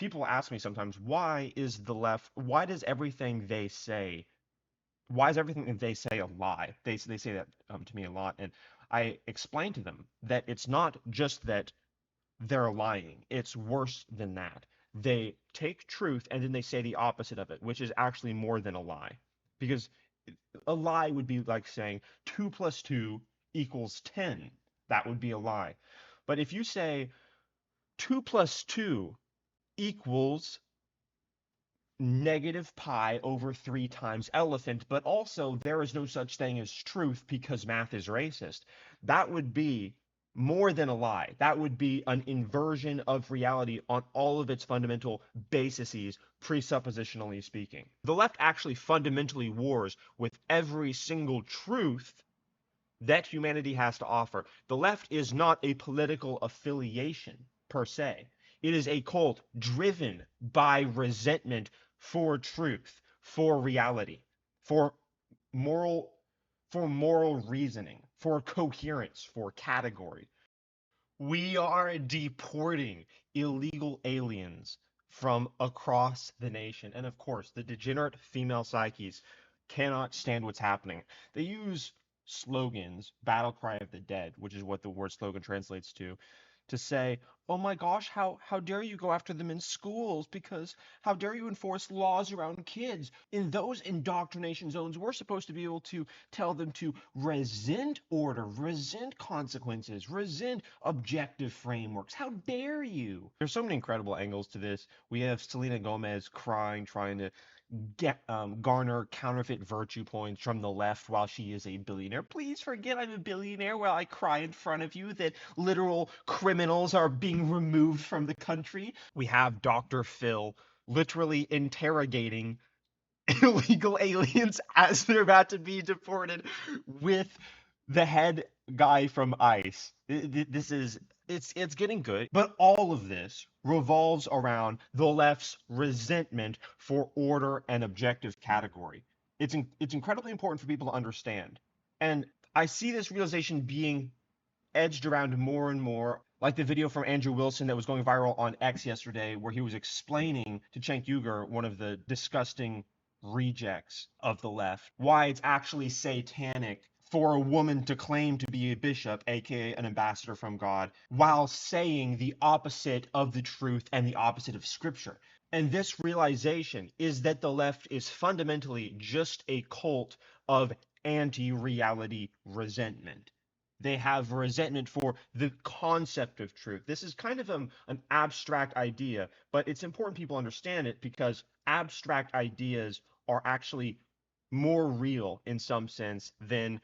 people ask me sometimes, why does everything they say, why is everything that they say a lie? They say that to me a lot, and I explain to them that it's not just that they're lying. It's worse than that. They take truth and then they say the opposite of it, which is actually more than a lie. Because a lie would be like saying 2 plus 2 equals 10. That would be a lie. But if you say 2 plus 2 equals negative pi over 3 times elephant, but also there is no such thing as truth because math is racist, that would be more than a lie. That would be an inversion of reality on all of its fundamental bases, presuppositionally speaking. The left actually fundamentally wars with every single truth that humanity has to offer. The left is not a political affiliation per se. It is a cult driven by resentment for truth, for reality, for moral for moral reasoning, for coherence, for category. We are deporting illegal aliens from across the nation. And of course, the degenerate female psyches cannot stand what's happening. They use slogans, battle cry of the dead, which is what the word slogan translates to say, oh my gosh, how dare you go after them in schools? Because how dare you enforce laws around kids? In those indoctrination zones, we're supposed to be able to tell them to resent order, resent consequences, resent objective frameworks. How dare you? There's so many incredible angles to this. We have Selena Gomez crying, trying to garner counterfeit virtue points from the left while she is a billionaire. Please forget I'm a billionaire while I cry in front of you that literal criminals are being removed from the country. We have Dr. Phil literally interrogating illegal aliens as they're about to be deported with the head guy from ICE. This is it's getting good, but all of this revolves around the left's resentment for order and objective category. It's incredibly important for people to understand. And I see this realization being edged around more and more, like the video from Andrew Wilson that was going viral on X yesterday, where he was explaining to Cenk Uygur, one of the disgusting rejects of the left, why it's actually satanic for a woman to claim to be a bishop, aka an ambassador from God, while saying the opposite of the truth and the opposite of scripture. And this realization is that the left is fundamentally just a cult of anti reality resentment. They have resentment for the concept of truth. This is kind of an abstract idea, but it's important people understand it because abstract ideas are actually more real in some sense than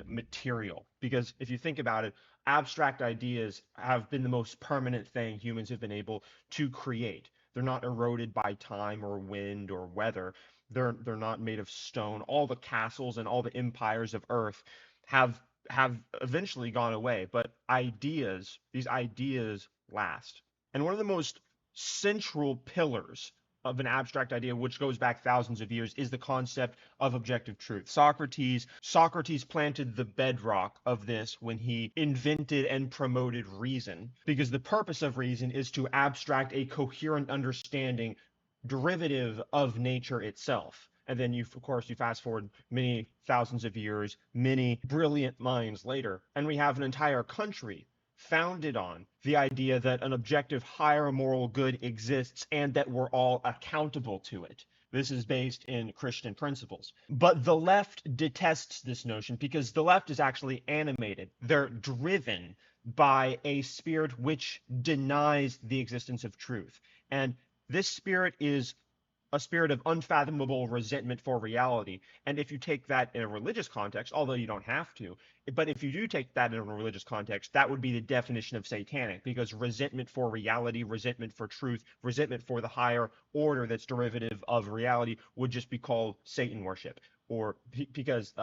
material. Because if you think about it, abstract ideas have been the most permanent thing humans have been able to create. They're not eroded by time or wind or weather. They're not made of stone. All the castles and all the empires of Earth have have eventually gone away, but these ideas last. And one of the most central pillars of an abstract idea, which goes back thousands of years, is the concept of objective truth. Socrates planted the bedrock of this when he invented and promoted reason, because the purpose of reason is to abstract a coherent understanding derivative of nature itself. And then of course, you fast forward many thousands of years, many brilliant minds later, and we have an entire country founded on the idea that an objective higher moral good exists and that we're all accountable to it. This is based in Christian principles. But the left detests this notion because the left is actually animated. They're driven by a spirit which denies the existence of truth. And this spirit is a spirit of unfathomable resentment for reality. And if you take that in a religious context, although you don't have to, but if you do take that in a religious context, that would be the definition of satanic, because resentment for reality, resentment for truth, resentment for the higher order that's derivative of reality would just be called Satan worship, or because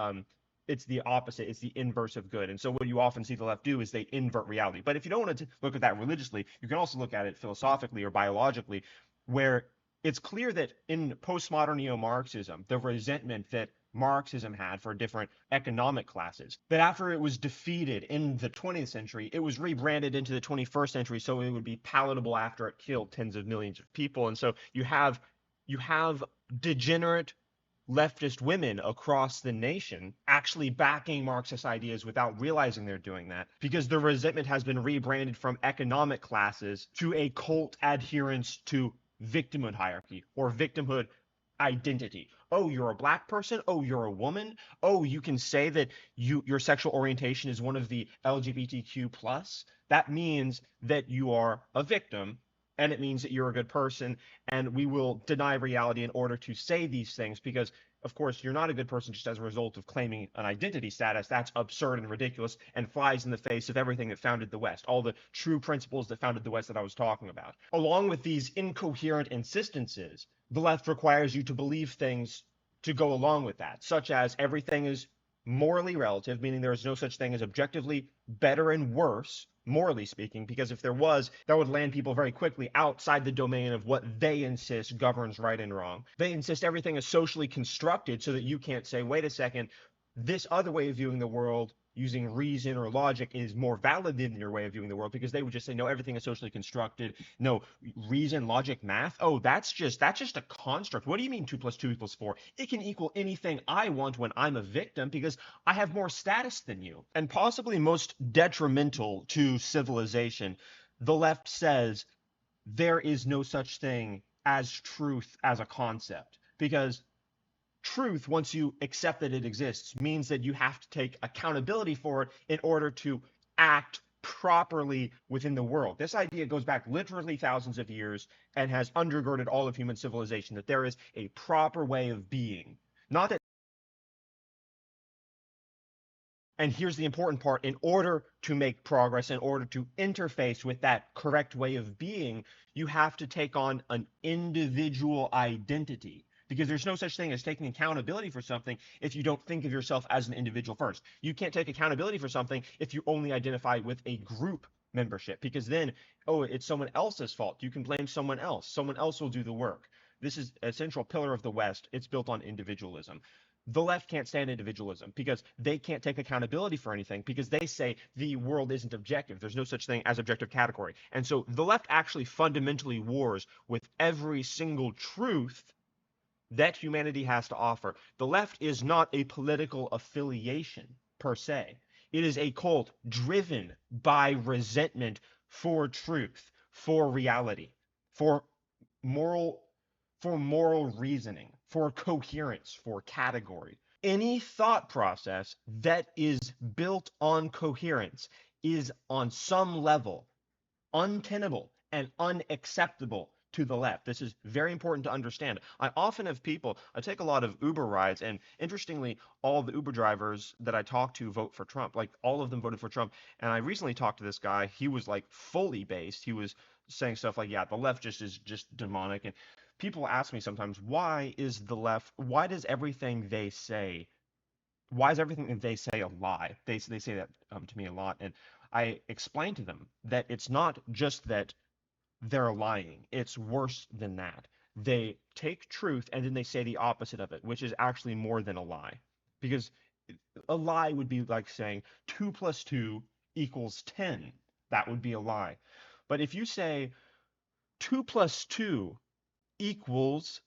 it's the opposite, it's the inverse of good. And so what you often see the left do is they invert reality. But if you don't want to look at that religiously, you can also look at it philosophically or biologically, where it's clear that in postmodern neo-Marxism, the resentment that Marxism had for different economic classes. But after it was defeated in the 20th century, it was rebranded into the 21st century so it would be palatable after it killed tens of millions of people. And so you have degenerate leftist women across the nation actually backing Marxist ideas without realizing they're doing that because the resentment has been rebranded from economic classes to a cult adherence to victimhood hierarchy or victimhood identity. Oh, you're a black person. Oh, you're a woman. Oh, you can say that your sexual orientation is one of the LGBTQ plus. That means that you are a victim and it means that you're a good person, and we will deny reality in order to say these things because of course you're not a good person just as a result of claiming an identity status. That's absurd and ridiculous and flies in the face of everything that founded the West, all the true principles that founded the West that I was talking about. Along with these incoherent insistences, the left requires you to believe things to go along with that, such as everything is morally relative, meaning there is no such thing as objectively better and worse, morally speaking, because if there was, that would land people very quickly outside the domain of what they insist governs right and wrong. They insist everything is socially constructed so that you can't say, wait a second, this other way of viewing the world using reason or logic is more valid than your way of viewing the world because they would just say no, everything is socially constructed. No, reason, logic, math, oh, that's just a construct. What do you mean 2 plus 2 equals 4? It can equal anything I want when I'm a victim because I have more status than you. And possibly most detrimental to civilization, the left says there is no such thing as truth as a concept because truth, once you accept that it exists, means that you have to take accountability for it in order to act properly within the world. This idea goes back literally thousands of years and has undergirded all of human civilization, that there is a proper way of being. Not that, and here's the important part, in order to make progress, in order to interface with that correct way of being, you have to take on an individual identity. Because there's no such thing as taking accountability for something if you don't think of yourself as an individual first. You can't take accountability for something if you only identify with a group membership, because then, oh, it's someone else's fault. You can blame someone else. Someone else will do the work. This is a central pillar of the West. It's built on individualism. The left can't stand individualism because they can't take accountability for anything because they say the world isn't objective. There's no such thing as objective category. And so the left actually fundamentally wars with every single truth that humanity has to offer. The left is not a political affiliation per se. It is a cult driven by resentment for truth, for reality, for moral moral reasoning, for coherence, for category. Any thought process that is built on coherence is on some level untenable and unacceptable to the left. This is very important to understand. I often have people, I take a lot of Uber rides, and interestingly, all the Uber drivers that I talk to vote for Trump. Like all of them voted for Trump. And I recently talked to this guy. He was like fully based. He was saying stuff like, yeah, the left just is just demonic. And people ask me sometimes, why does everything they say why is everything that they say a lie? They say that to me a lot, and I explain to them that it's not just that they're lying; it's worse than that. They take truth and then they say the opposite of it, which is actually more than a lie, because a lie would be like saying 2 plus 2 equals 10. That would be a lie. But if you say 2 plus 2 equals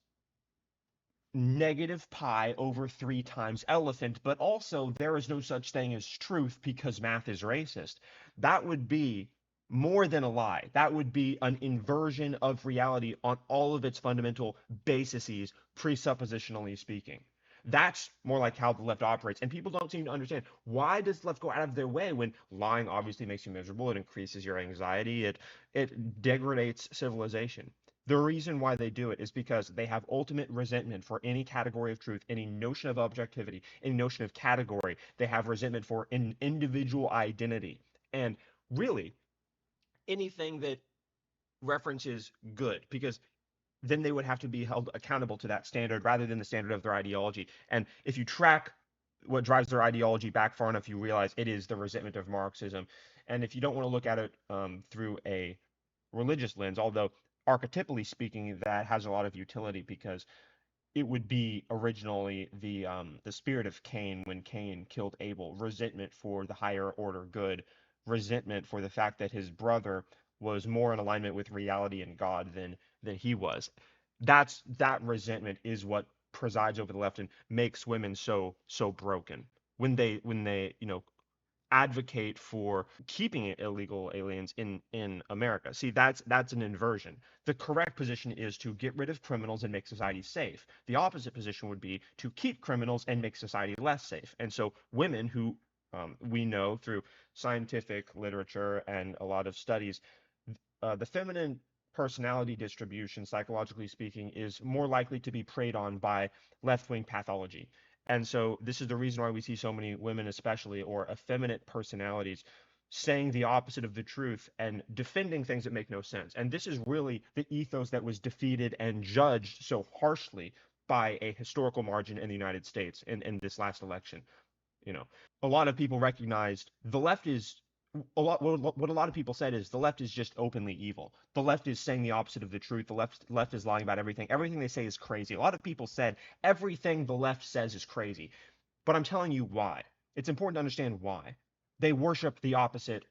negative pi over 3 times elephant, but also there is no such thing as truth because math is racist. That would be more than a lie. That would be an inversion of reality on all of its fundamental bases, presuppositionally speaking. That's more like how the left operates. And people don't seem to understand, why does the left go out of their way when lying obviously makes you miserable, it increases your anxiety, it degrades civilization. The reason why they do it is because they have ultimate resentment for any category of truth, any notion of objectivity, any notion of category. They have resentment for an individual identity. And really, anything that references good, because then they would have to be held accountable to that standard rather than the standard of their ideology. And if you track what drives their ideology back far enough, you realize it is the resentment of Marxism. And if you don't want to look at it through a religious lens, although archetypally speaking, that has a lot of utility because it would be originally the spirit of Cain when Cain killed Abel, resentment for the higher order good, resentment for the fact that his brother was more in alignment with reality and God than he was. That resentment is what presides over the left and makes women so broken when they advocate for keeping illegal aliens in America. See, that's an inversion. The correct position is to get rid of criminals and make society safe. The opposite position would be to keep criminals and make society less safe. And so women who we know through scientific literature and a lot of studies, the feminine personality distribution, psychologically speaking, is more likely to be preyed on by left-wing pathology. And so this is the reason why we see so many women, especially, or effeminate personalities, saying the opposite of the truth and defending things that make no sense. And this is really the ethos that was defeated and judged so harshly by a historical margin in the United States in this last election. You know, a lot of people recognized the left is what a lot of people said is the left is just openly evil. The left is saying the opposite of the truth. The left is lying about everything. Everything they say is crazy. A lot of people said everything the left says is crazy. But I'm telling you why. It's important to understand why. They worship the opposite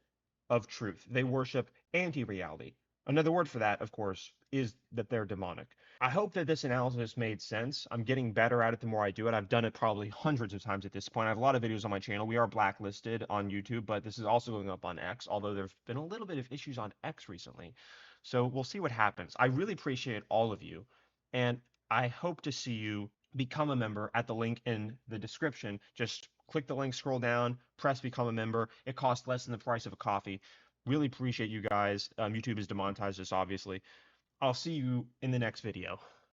of truth. They worship anti-reality. Another word for that, of course, is that they're demonic. I hope that this analysis made sense. I'm getting better at it the more I do it. I've done it probably hundreds of times at this point. I have a lot of videos on my channel. We are blacklisted on YouTube, but this is also going up on X, although there's been a little bit of issues on X recently. So we'll see what happens. I really appreciate all of you, and I hope to see you become a member at the link in the description. Just click the link, scroll down, press become a member. It costs less than the price of a coffee. Really appreciate you guys. YouTube has demonetized us, obviously. I'll see you in the next video.